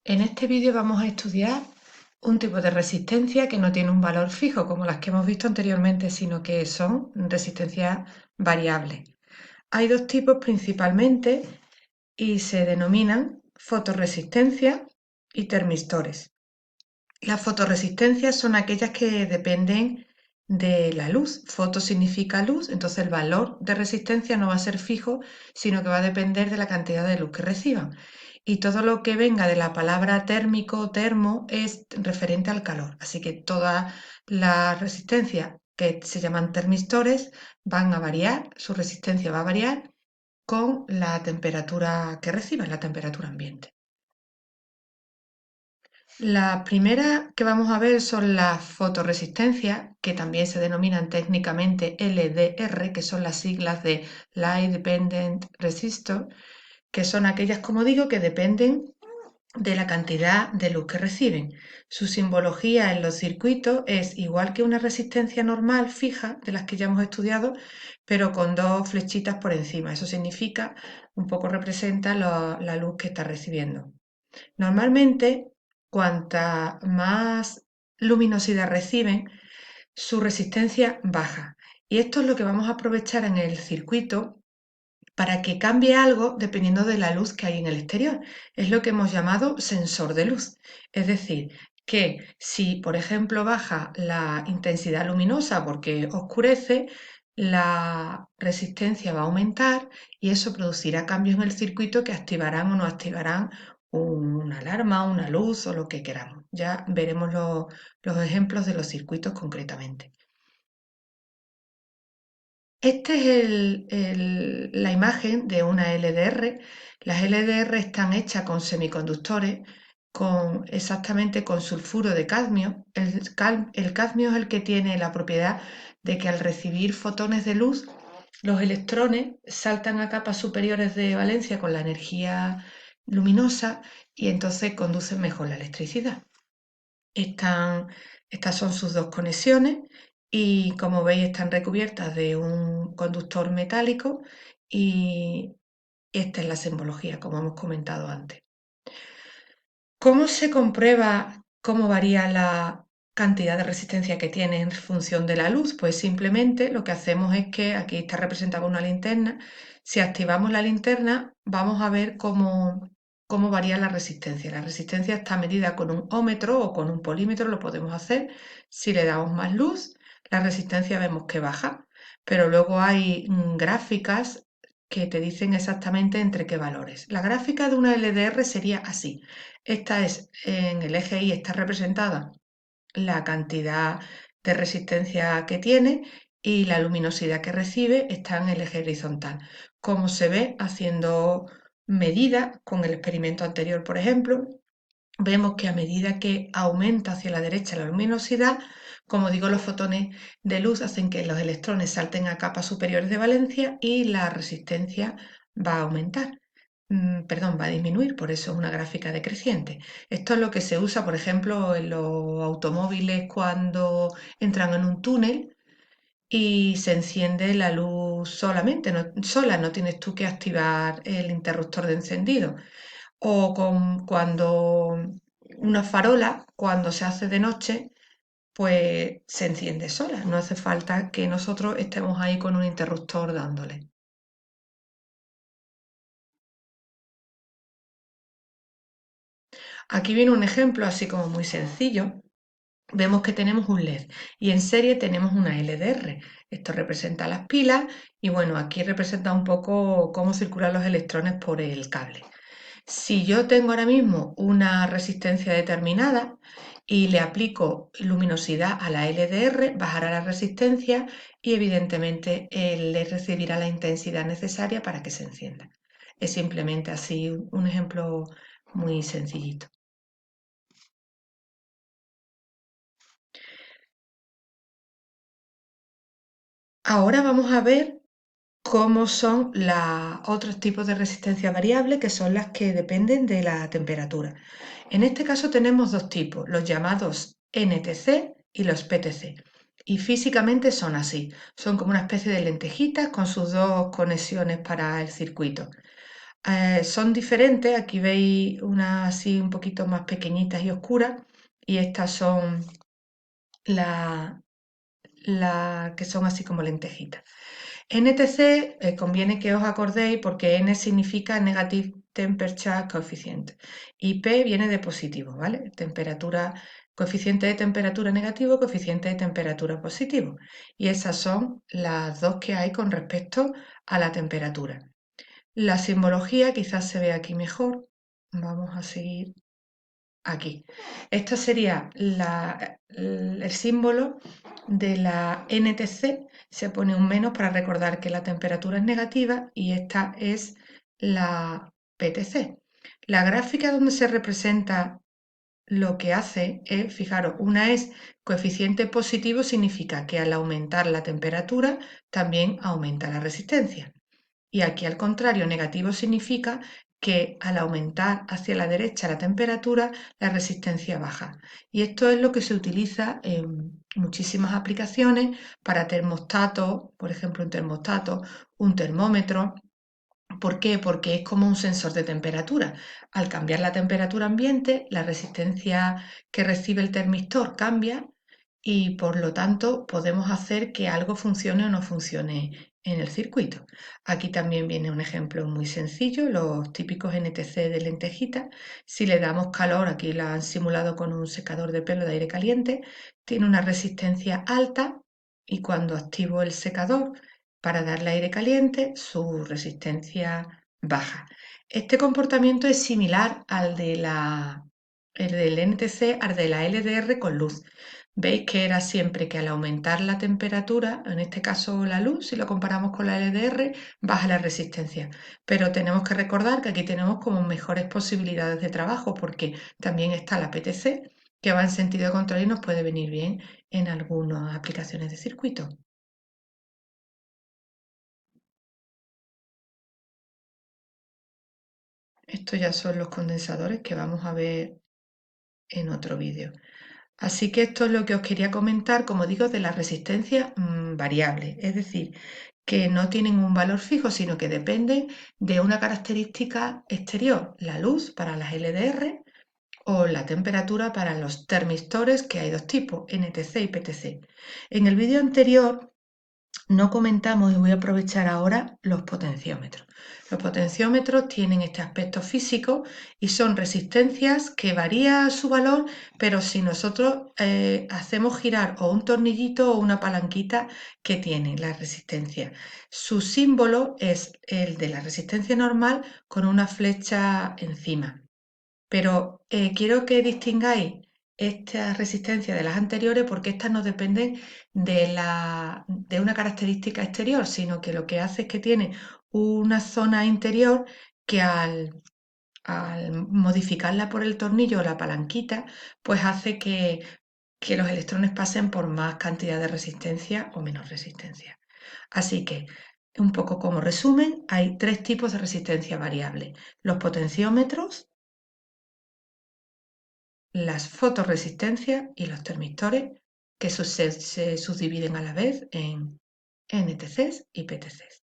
En este vídeo vamos a estudiar un tipo de resistencia que no tiene un valor fijo como las que hemos visto anteriormente, sino que son resistencias variables. Hay dos tipos principalmente y se denominan fotorresistencia y termistores. Las fotorresistencias son aquellas que dependen de la luz. Foto significa luz, entonces el valor de resistencia no va a ser fijo, sino que va a depender de la cantidad de luz que reciban. Y todo lo que venga de la palabra térmico o termo es referente al calor. Así que todas las resistencias que se llaman termistores van a variar, su resistencia va a variar con la temperatura que reciban, la temperatura ambiente. Las primeras que vamos a ver son las fotorresistencias, que también se denominan técnicamente LDR, que son las siglas de Light Dependent Resistor, que son aquellas, como digo, que dependen de la cantidad de luz que reciben. Su simbología en los circuitos es igual que una resistencia normal fija, de las que ya hemos estudiado, pero con dos flechitas por encima. Eso significa, un poco representa la luz que está recibiendo. Normalmente, cuanta más luminosidad reciben, su resistencia baja. Y esto es lo que vamos a aprovechar en el circuito para que cambie algo dependiendo de la luz que hay en el exterior. Es lo que hemos llamado sensor de luz. Es decir, que si, por ejemplo, baja la intensidad luminosa porque oscurece, la resistencia va a aumentar y eso producirá cambios en el circuito que activarán o no activarán una alarma, una luz o lo que queramos. Ya veremos los ejemplos de los circuitos concretamente. Esta es la imagen de una LDR. Las LDR están hechas con semiconductores, exactamente con sulfuro de cadmio. El cadmio es el que tiene la propiedad de que al recibir fotones de luz, los electrones saltan a capas superiores de valencia con la energía luminosa y entonces conducen mejor la electricidad. Estas son sus dos conexiones y como veis están recubiertas de un conductor metálico y esta es la simbología, como hemos comentado antes. ¿Cómo se comprueba cómo varía la cantidad de resistencia que tiene en función de la luz? Pues simplemente lo que hacemos es que aquí está representada una linterna. Si activamos la linterna, vamos a ver cómo varía la resistencia. La resistencia está medida con un ómetro o con un polímetro, lo podemos hacer. Si le damos más luz, la resistencia vemos que baja, pero luego hay gráficas que te dicen exactamente entre qué valores. La gráfica de una LDR sería así. Esta es, en el eje Y está representada la cantidad de resistencia que tiene y la luminosidad que recibe está en el eje horizontal. Como se ve haciendo medidas con el experimento anterior, por ejemplo, vemos que a medida que aumenta hacia la derecha la luminosidad, como digo, los fotones de luz hacen que los electrones salten a capas superiores de valencia y la resistencia va a aumentar. Perdón, va a disminuir, por eso es una gráfica decreciente. Esto es lo que se usa, por ejemplo, en los automóviles cuando entran en un túnel y se enciende la luz solamente, sola, no tienes tú que activar el interruptor de encendido. O cuando una farola, cuando se hace de noche, pues se enciende sola. No hace falta que nosotros estemos ahí con un interruptor dándole. Aquí viene un ejemplo así como muy sencillo. Vemos que tenemos un LED y en serie tenemos una LDR. Esto representa las pilas y bueno, aquí representa un poco cómo circulan los electrones por el cable. Si yo tengo ahora mismo una resistencia determinada y le aplico luminosidad a la LDR, bajará la resistencia y evidentemente el LED recibirá la intensidad necesaria para que se encienda. Es simplemente así un ejemplo muy sencillito. Ahora vamos a ver cómo son los otros tipos de resistencia variable, que son las que dependen de la temperatura. En este caso tenemos dos tipos, los llamados NTC y los PTC. Y físicamente son así, son como una especie de lentejitas con sus dos conexiones para el circuito. Son diferentes, aquí veis unas así un poquito más pequeñitas y oscuras y estas son las que son así como lentejitas. NTC, conviene que os acordéis porque N significa Negative Temperature Coefficient y P viene de positivo, ¿vale? Coeficiente de temperatura negativo, coeficiente de temperatura positivo. Y esas son las dos que hay con respecto a la temperatura. La simbología quizás se ve aquí mejor. Vamos a seguir aquí. Esto sería el símbolo de la NTC. Se pone un menos para recordar que la temperatura es negativa y esta es la PTC. La gráfica donde se representa lo que hace es, fijaros, una es coeficiente positivo, significa que al aumentar la temperatura también aumenta la resistencia. Y aquí al contrario, negativo significa que al aumentar hacia la derecha la temperatura, la resistencia baja. Y esto es lo que se utiliza en muchísimas aplicaciones para termostatos, por ejemplo, un termostato, un termómetro. ¿Por qué? Porque es como un sensor de temperatura. Al cambiar la temperatura ambiente, la resistencia que recibe el termistor cambia y por lo tanto podemos hacer que algo funcione o no funcione en el circuito. Aquí también viene un ejemplo muy sencillo, los típicos NTC de lentejita. Si le damos calor, aquí la han simulado con un secador de pelo de aire caliente, tiene una resistencia alta y cuando activo el secador para darle aire caliente, su resistencia baja. Este comportamiento es similar el del NTC, al de la LDR con luz. Veis que era siempre que al aumentar la temperatura, en este caso la luz, si lo comparamos con la LDR, baja la resistencia. Pero tenemos que recordar que aquí tenemos como mejores posibilidades de trabajo porque también está la PTC que va en sentido contrario y nos puede venir bien en algunas aplicaciones de circuito. Estos ya son los condensadores que vamos a ver en otro vídeo. Así que esto es lo que os quería comentar, como digo, de la resistencia variable, es decir, que no tienen un valor fijo, sino que dependen de una característica exterior, la luz para las LDR o la temperatura para los termistores, que hay dos tipos, NTC y PTC. En el vídeo anterior no comentamos y voy a aprovechar ahora los potenciómetros. Los potenciómetros tienen este aspecto físico y son resistencias que varía su valor, pero si nosotros hacemos girar o un tornillito o una palanquita que tiene la resistencia. Su símbolo es el de la resistencia normal con una flecha encima. Pero quiero que distingáis esta resistencia de las anteriores porque estas no dependen de una característica exterior, sino que lo que hace es que tiene una zona interior que al modificarla por el tornillo o la palanquita, pues hace que los electrones pasen por más cantidad de resistencia o menos resistencia. Así que, un poco como resumen, hay tres tipos de resistencia variable. Los potenciómetros, las fotorresistencias y los termistores, que se subdividen a la vez en NTCs y PTCs.